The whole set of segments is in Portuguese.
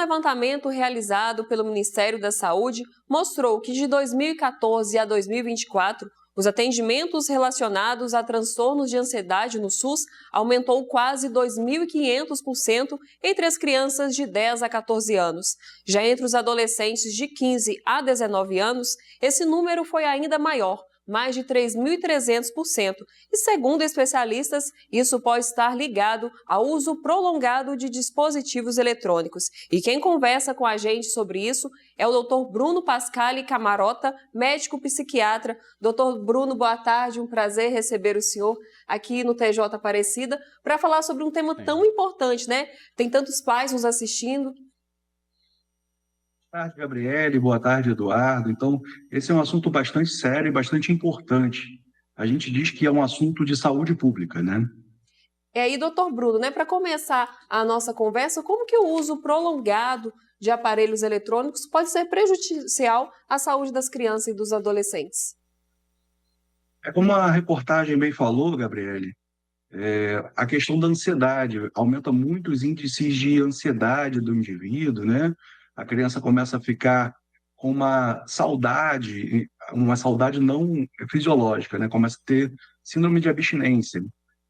levantamento realizado pelo Ministério da Saúde mostrou que de 2014 a 2024, os atendimentos relacionados a transtornos de ansiedade no SUS aumentou quase 2.500% entre as crianças de 10 a 14 anos. Já entre os adolescentes de 15 a 19 anos, esse número foi ainda maior, mais de 3.300%. E segundo especialistas, isso pode estar ligado ao uso prolongado de dispositivos eletrônicos. E quem conversa com a gente sobre isso é o Dr. Bruno Pascali Camarota, médico psiquiatra. Dr. Bruno, boa tarde, um prazer receber o senhor aqui no TJ Aparecida para falar sobre um tema tão importante, né? Tem tantos pais nos assistindo. Boa tarde, Gabriele. Boa tarde, Eduardo. Então, esse é um assunto bastante sério e bastante importante. A gente diz que é um assunto de saúde pública, né? E aí, doutor Bruno, né, para começar a nossa conversa, como que o uso prolongado de aparelhos eletrônicos pode ser prejudicial à saúde das crianças e dos adolescentes? É como a reportagem bem falou, Gabriele, a questão da ansiedade aumenta muito os índices de ansiedade do indivíduo, né? A criança começa a ficar com uma saudade não fisiológica, né? Começa a ter síndrome de abstinência,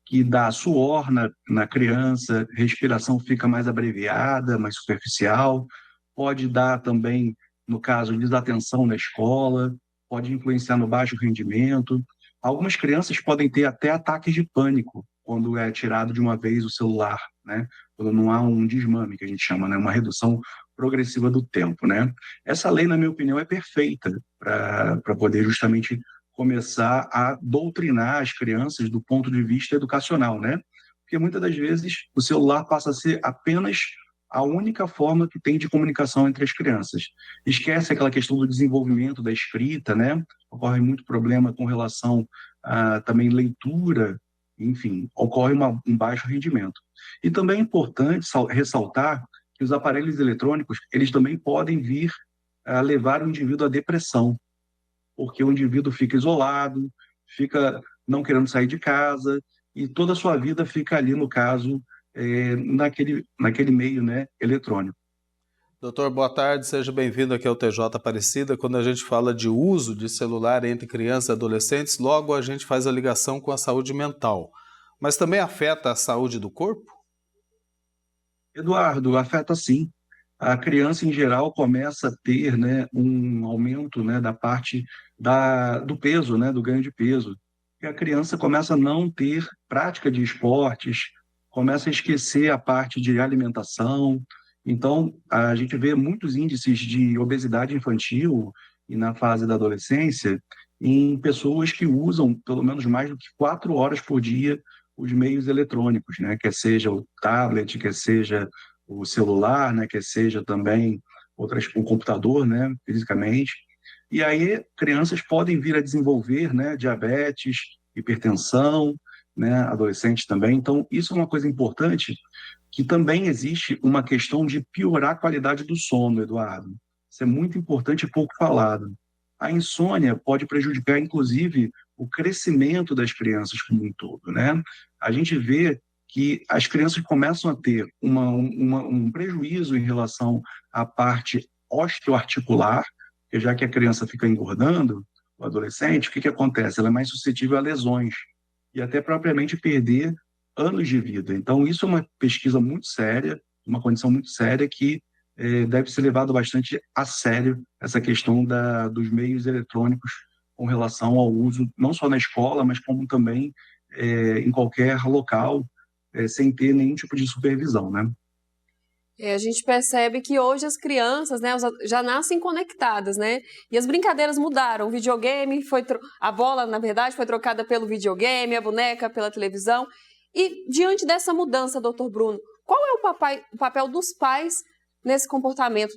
que dá suor na criança, respiração fica mais abreviada, mais superficial, pode dar também, no caso, desatenção na escola, pode influenciar no baixo rendimento. Algumas crianças podem ter até ataques de pânico quando é tirado de uma vez o celular, né? Quando não há um desmame, que a gente chama, né? Uma redução progressiva do tempo, né? Essa lei, na minha opinião, é perfeita para poder justamente começar a doutrinar as crianças do ponto de vista educacional, né? Porque muitas das vezes o celular passa a ser apenas a única forma que tem de comunicação entre as crianças. Esquece aquela questão do desenvolvimento da escrita, né? Ocorre muito problema com relação a também leitura, enfim, ocorre um baixo rendimento. E também é importante ressaltar que os aparelhos eletrônicos, eles também podem vir a levar o indivíduo à depressão, porque o indivíduo fica isolado, fica não querendo sair de casa, e toda a sua vida fica ali, no caso, naquele meio, né, eletrônico. Doutor, boa tarde, seja bem-vindo aqui ao TJ Aparecida. Quando a gente fala de uso de celular entre crianças e adolescentes, logo a gente faz a ligação com a saúde mental. Mas também afeta a saúde do corpo? Eduardo, afeta sim. A criança, em geral, começa a ter, né, um aumento, né, da parte do peso, né, do ganho de peso. E a criança começa a não ter prática de esportes, começa a esquecer a parte de alimentação. Então, a gente vê muitos índices de obesidade infantil e na fase da adolescência em pessoas que usam pelo menos mais do que 4 horas por dia os meios eletrônicos, né? Quer seja o tablet, quer seja o celular, né? Quer seja também um computador, né? Fisicamente. E aí crianças podem vir a desenvolver, né? Diabetes, hipertensão, né? Adolescentes também. Então, isso é uma coisa importante, que também existe uma questão de piorar a qualidade do sono, Eduardo. Isso é muito importante e pouco falado. A insônia pode prejudicar, inclusive, o crescimento das crianças como um todo, né? A gente vê que as crianças começam a ter um prejuízo em relação à parte osteoarticular, porque já que a criança fica engordando, o adolescente, o que acontece? Ela é mais suscetível a lesões e até propriamente perder anos de vida. Então, isso é uma pesquisa muito séria, uma condição muito séria que deve ser levado bastante a sério essa questão dos meios eletrônicos com relação ao uso, não só na escola, mas como também em qualquer local, sem ter nenhum tipo de supervisão, né? A gente percebe que hoje as crianças, né, já nascem conectadas, né? E as brincadeiras mudaram. O videogame a bola, na verdade, foi trocada pelo videogame, a boneca pela televisão. E diante dessa mudança, doutor Bruno, qual é o papel dos pais nesse comportamento?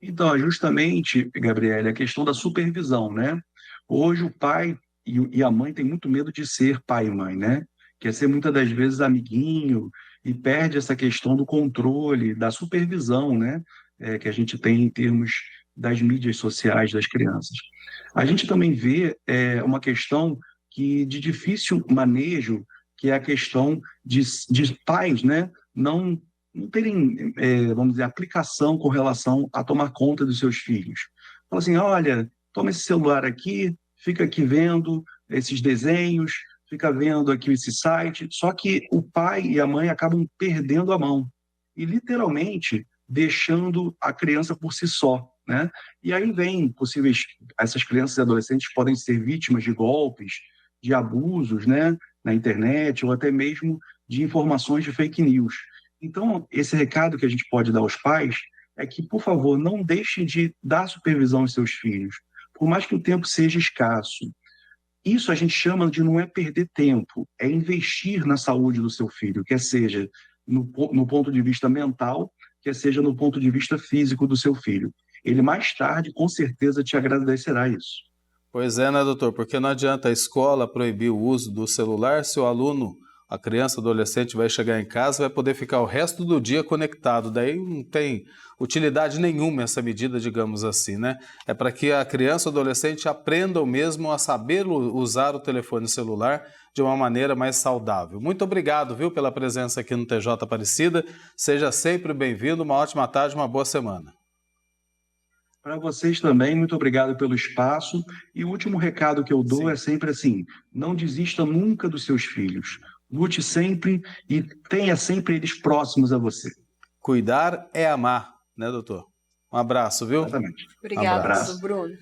Então, justamente, Gabriela, a questão da supervisão, né? Hoje o pai e a mãe têm muito medo de ser pai e mãe, né? Quer ser muitas das vezes amiguinho e perde essa questão do controle, da supervisão, né? Que a gente tem em termos das mídias sociais das crianças. A gente também vê uma questão de difícil manejo, que é a questão de pais, né? Não não terem, vamos dizer, aplicação com relação a tomar conta dos seus filhos. Fala assim, olha, toma esse celular aqui, fica aqui vendo esses desenhos, fica vendo aqui esse site, só que o pai e a mãe acabam perdendo a mão e literalmente deixando a criança por si só, né? E aí vem possíveis, essas crianças e adolescentes podem ser vítimas de golpes, de abusos, né, na internet ou até mesmo de informações de fake news. Então, esse recado que a gente pode dar aos pais é que, por favor, não deixem de dar supervisão aos seus filhos, por mais que o tempo seja escasso. Isso a gente chama de não é perder tempo, é investir na saúde do seu filho, quer seja no ponto de vista mental, quer seja no ponto de vista físico do seu filho. Ele mais tarde, com certeza, te agradecerá isso. Pois é, né, doutor? Porque não adianta a escola proibir o uso do celular se o aluno, a criança, adolescente, vai chegar em casa e vai poder ficar o resto do dia conectado. Daí não tem utilidade nenhuma essa medida, digamos assim, né? É para que a criança ou adolescente aprendam mesmo a saber usar o telefone celular de uma maneira mais saudável. Muito obrigado, viu, pela presença aqui no TJ Aparecida. Seja sempre bem-vindo, uma ótima tarde, uma boa semana. Para vocês também, muito obrigado pelo espaço. E o último recado que eu dou é sempre assim, não desista nunca dos seus filhos. Lute sempre e tenha sempre eles próximos a você. Cuidar é amar, né, doutor? Um abraço, viu? Exatamente. Obrigada, Abraço. Bruno.